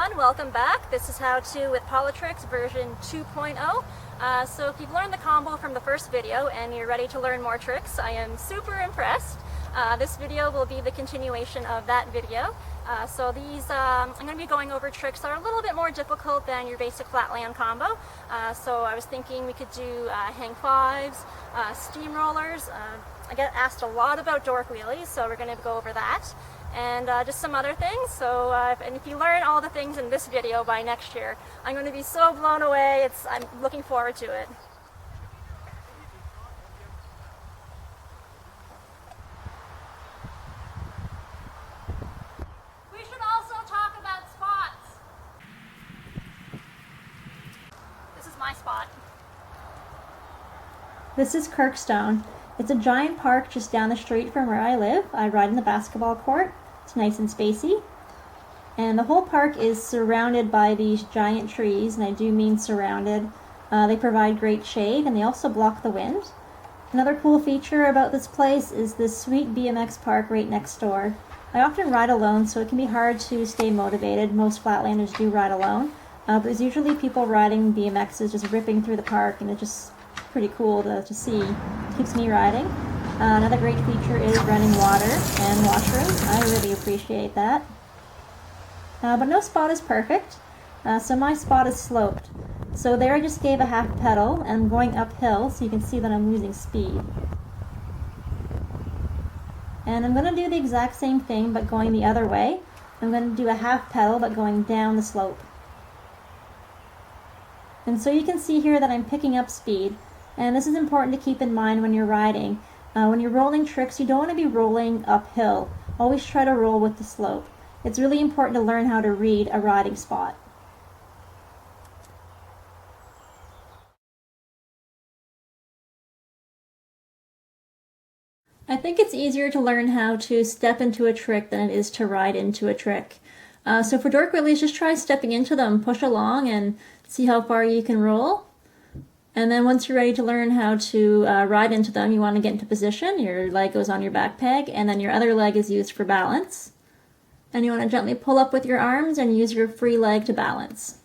everyone, welcome back. This is How To with Paulatrix version 2.0. So if you've learned the combo from the first video and you're ready to learn more tricks, I am super impressed. This video will be the continuation of that video. I'm going to be going over tricks that are a little bit more difficult than your basic flatland combo. So I was thinking we could do hang fives, steamrollers. I get asked a lot about dork wheelies, so we're going to go over that. And just some other things. So if you learn all the things in this video by next year, I'm going to be so blown away. I'm looking forward to it. We should also talk about spots. This is my spot. This is Kirkstone. It's a giant park just down the street from where I live. I ride in the basketball court. It's nice and spacey. And the whole park is surrounded by these giant trees, and I do mean surrounded. They provide great shade, and they also block the wind. Another cool feature about this place is this sweet BMX park right next door. I often ride alone, so it can be hard to stay motivated. Most flatlanders do ride alone, but there's usually people riding BMXs just ripping through the park, and it's just pretty cool to see. It keeps me riding. Another great feature is running water and washrooms. I really appreciate that. But no spot is perfect, so my spot is sloped. So there I just gave a half pedal and I'm going uphill, so you can see that I'm losing speed. And I'm going to do the exact same thing but going the other way. I'm going to do a half pedal but going down the slope. And so you can see here that I'm picking up speed. And this is important to keep in mind when you're riding. When you're rolling tricks, you don't want to be rolling uphill. Always try to roll with the slope. It's really important to learn how to read a riding spot. I think it's easier to learn how to step into a trick than it is to ride into a trick. So for dork wheelies, just try stepping into them, push along, and see how far you can roll. And then once you're ready to learn how to ride into them, you want to get into position. Your leg goes on your back peg, and then your other leg is used for balance. And you want to gently pull up with your arms and use your free leg to balance.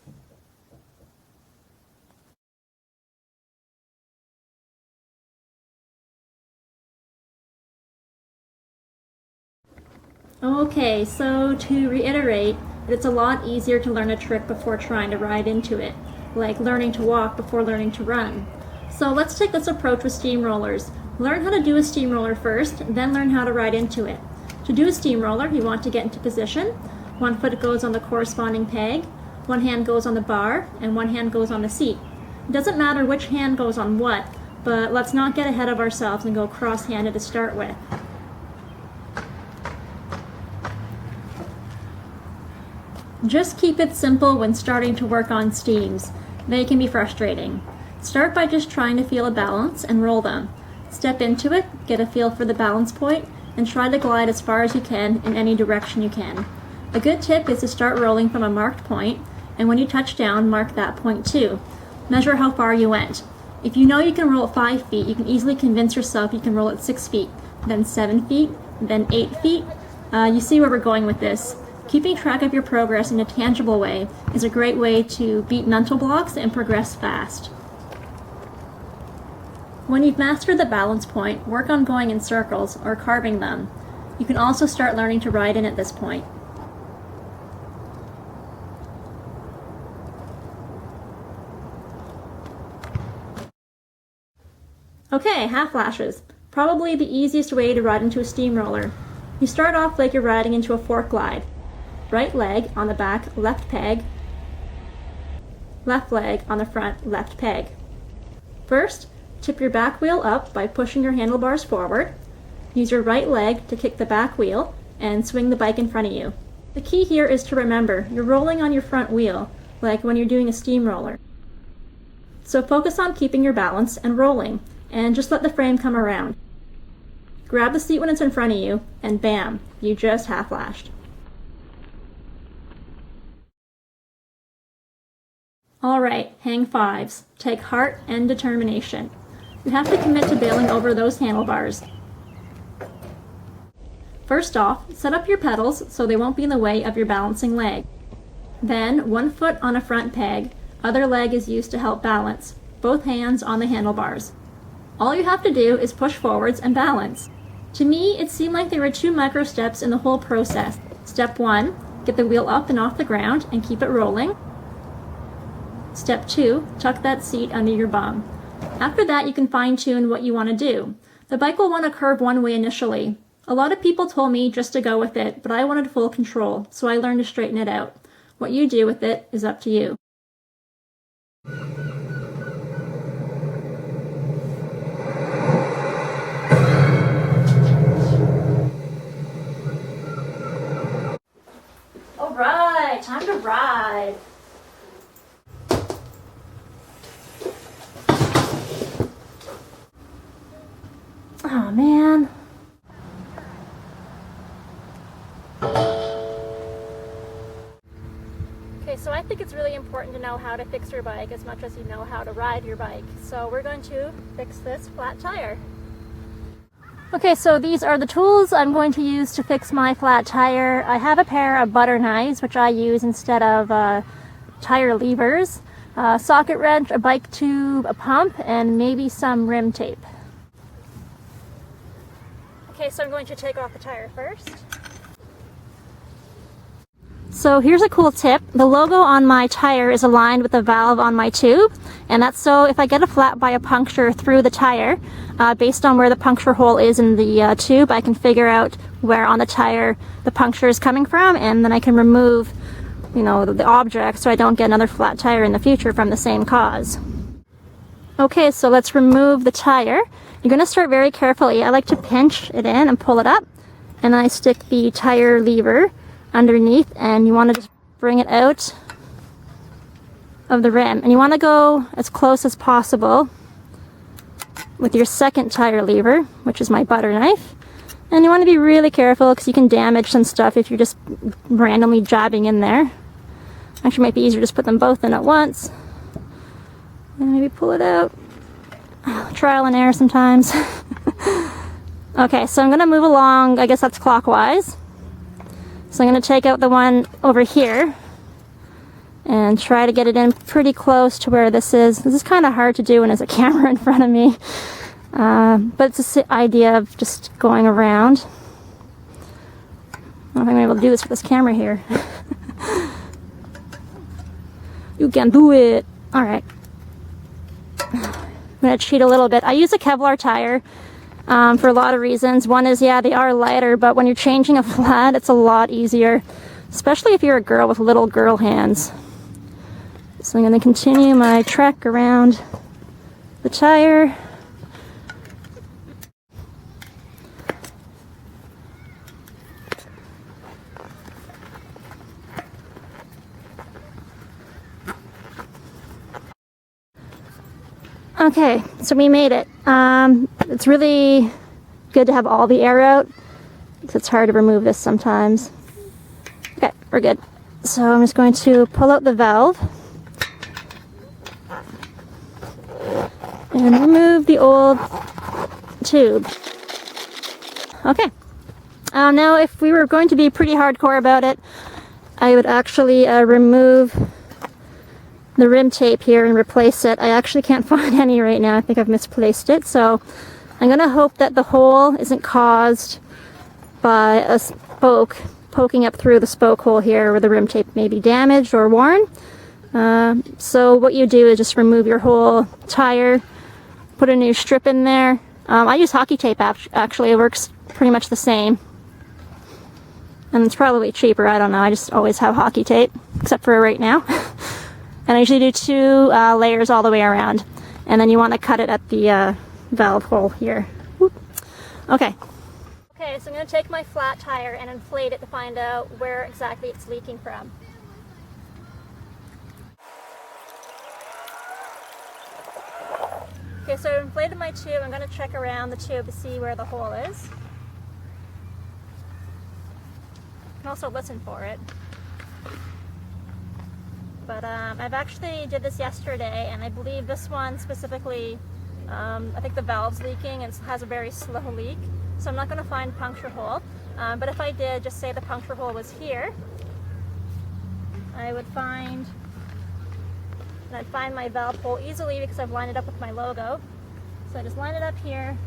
Okay, so to reiterate, it's a lot easier to learn a trick before trying to ride into it, like learning to walk before learning to run. So let's take this approach with steamrollers. Learn how to do a steamroller first, then learn how to ride into it. To do a steamroller, you want to get into position. One foot goes on the corresponding peg, one hand goes on the bar, and one hand goes on the seat. It doesn't matter which hand goes on what, but let's not get ahead of ourselves and go cross-handed to start with. Just keep it simple when starting to work on steams. They can be frustrating. Start by just trying to feel a balance and roll them. Step into it, get a feel for the balance point, and try to glide as far as you can in any direction you can. A good tip is to start rolling from a marked point, and when you touch down, mark that point too. Measure how far you went. If you know you can roll at 5 feet, you can easily convince yourself you can roll at 6 feet, then 7 feet, then 8 feet. You see where we're going with this. Keeping track of your progress in a tangible way is a great way to beat mental blocks and progress fast. When you've mastered the balance point, work on going in circles or carving them. You can also start learning to ride in at this point. Okay, half lashes. Probably the easiest way to ride into a steamroller. You start off like you're riding into a fork glide. Right leg on the back, left peg. Left leg on the front, left peg. First, tip your back wheel up by pushing your handlebars forward. Use your right leg to kick the back wheel and swing the bike in front of you. The key here is to remember you're rolling on your front wheel, like when you're doing a steamroller. So focus on keeping your balance and rolling, and just let the frame come around. Grab the seat when it's in front of you, and bam, you just half-lashed. Alright, hang fives. Take heart and determination. You have to commit to bailing over those handlebars. First off, set up your pedals so they won't be in the way of your balancing leg. Then, one foot on a front peg, other leg is used to help balance, both hands on the handlebars. All you have to do is push forwards and balance. To me, it seemed like there were 2 micro steps in the whole process. Step 1, get the wheel up and off the ground and keep it rolling. Step 2, tuck that seat under your bum. After that, you can fine-tune what you want to do. The bike will want to curve one way initially. A lot of people told me just to go with it, but I wanted full control, so I learned to straighten it out. What you do with it is up to you. All right, time to ride. Oh man. Okay, so I think it's really important to know how to fix your bike as much as you know how to ride your bike. So we're going to fix this flat tire. Okay, so these are the tools I'm going to use to fix my flat tire. I have a pair of butter knives, which I use instead of tire levers, a socket wrench, a bike tube, a pump, and maybe some rim tape. Okay, so I'm going to take off the tire first. So here's a cool tip. The logo on my tire is aligned with the valve on my tube, and that's so if I get a flat by a puncture through the tire, based on where the puncture hole is in the tube, I can figure out where on the tire the puncture is coming from, and then I can remove, you know, the object so I don't get another flat tire in the future from the same cause. Okay, so let's remove the tire. You're going to start very carefully. I like to pinch it in and pull it up, and I stick the tire lever underneath, and you want to just bring it out of the rim, and you want to go as close as possible with your second tire lever, which is my butter knife, and you want to be really careful because you can damage some stuff if you're just randomly jabbing in there. Actually, it might be easier to just put them both in at once and maybe pull it out. Trial and error sometimes. Okay, so I'm going to move along, I guess that's clockwise. So I'm going to take out the one over here and try to get it in pretty close to where this is. This is kind of hard to do when there's a camera in front of me. But it's the idea of just going around. I don't know if I'm able to do this with this camera here. You can do it. All right. I'm going to cheat a little bit. I use a Kevlar tire for a lot of reasons. One is, yeah, they are lighter, but when you're changing a flat, it's a lot easier, especially if you're a girl with little girl hands. So I'm going to continue my trek around the tire. Okay, so we made it. It's really good to have all the air out, because it's hard to remove this sometimes. Okay, we're good. So I'm just going to pull out the valve and remove the old tube. Okay. Now, if we were going to be pretty hardcore about it, I would actually remove the rim tape here and replace it. I actually can't find any right now. I think I've misplaced it. So I'm going to hope that the hole isn't caused by a spoke poking up through the spoke hole here where the rim tape may be damaged or worn. So what you do is just remove your whole tire, put a new strip in there. I use hockey tape actually. It works pretty much the same. And it's probably cheaper. I don't know. I just always have hockey tape, except for right now. And I usually do 2 layers all the way around. And then you want to cut it at the valve hole here. Whoop. Okay. Okay, so I'm going to take my flat tire and inflate it to find out where exactly it's leaking from. Okay, so I've inflated my tube. I'm going to check around the tube to see where the hole is. You can also listen for it. But I've actually did this yesterday, and I believe this one specifically, I think the valve's leaking and has a very slow leak. So I'm not going to find puncture hole. But if I did, just say the puncture hole was here, I would find, and I'd find my valve hole easily because I've lined it up with my logo. So I just line it up here,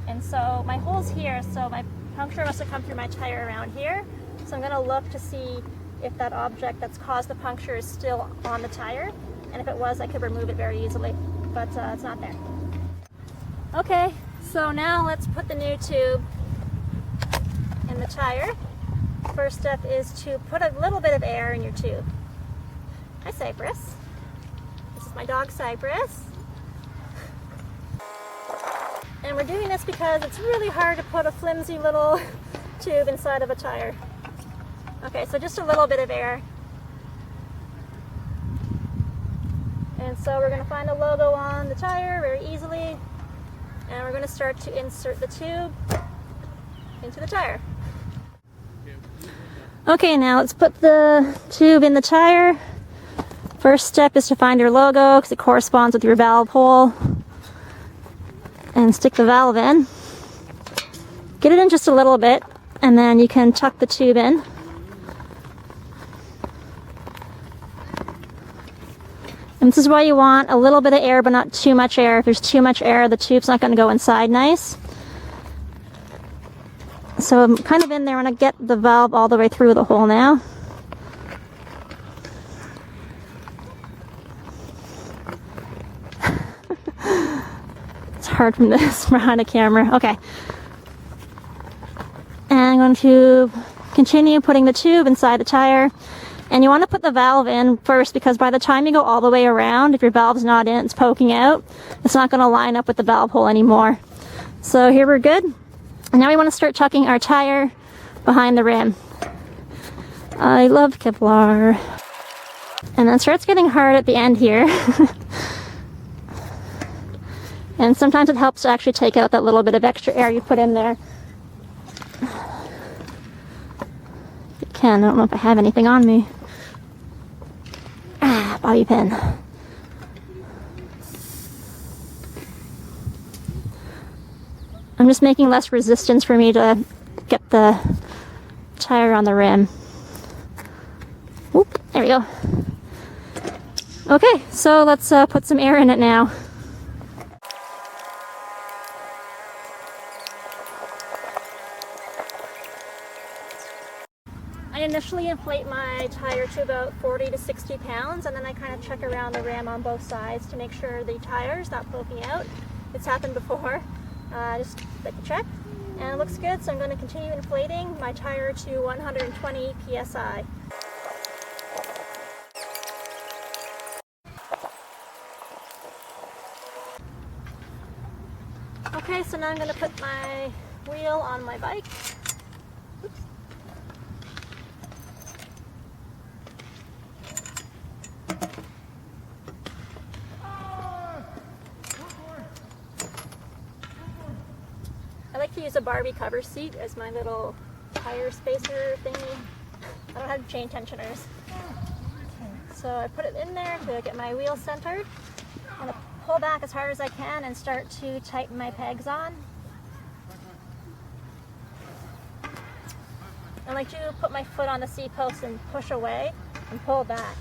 and so my hole's here, so my puncture must have come through my tire around here. So I'm going to look to see if that object that's caused the puncture is still on the tire, and if it was, I could remove it very easily, but it's not there. Okay, so now let's put the new tube in the tire. First step is to put a little bit of air in your tube. Hi, Cypress. This is my dog, Cypress. And we're doing this because it's really hard to put a flimsy little tube inside of a tire. Okay, so just a little bit of air. And so we're going to find a logo on the tire very easily, and we're going to start to insert the tube into the tire. Okay, now let's put the tube in the tire. First step is to find your logo because it corresponds with your valve hole, and stick the valve in. Get it in just a little bit, and then you can tuck the tube in. And this is why you want a little bit of air, but not too much air. If there's too much air, the tube's not going to go inside nice. So I'm kind of in there when I get the valve all the way through the hole now. It's hard from this behind a camera. Okay. And I'm going to continue putting the tube inside the tire. And you want to put the valve in first because by the time you go all the way around, if your valve's not in, it's poking out, it's not going to line up with the valve hole anymore. So here we're good. And now we want to start tucking our tire behind the rim. I love Kevlar. And then it starts getting hard at the end here. And sometimes it helps to actually take out that little bit of extra air you put in there. If you can, I don't know if I have anything on me. Ah, bobby pin. I'm just making less resistance for me to get the tire on the rim. Whoop, there we go. Okay, so let's put some air in it now. I initially inflate my tire to about 40 to 60 pounds, and then I kind of check around the rim on both sides to make sure the tire's not poking out. It's happened before. Just like to check, and it looks good, so I'm going to continue inflating my tire to 120 psi. Okay, so now I'm going to put my wheel on my bike. Oops. I like to use a Barbie cover seat as my little tire spacer thingy. I don't have chain tensioners. So I put it in there to get my wheel centered. I'm going to pull back as hard as I can and start to tighten my pegs on. I like to put my foot on the seat post and push away and pull back.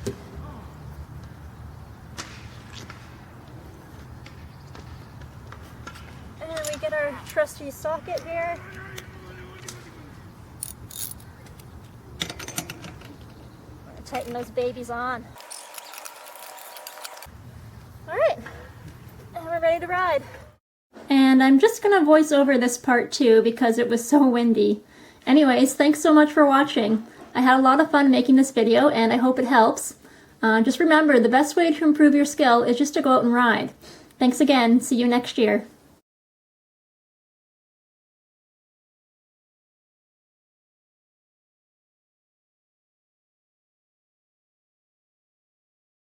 And then we get our trusty socket here. We're going to tighten those babies on. Alright, and we're ready to ride. And I'm just going to voice over this part too because it was so windy. Anyways, thanks so much for watching. I had a lot of fun making this video and I hope it helps. Just remember, the best way to improve your skill is just to go out and ride. Thanks again. See you next year.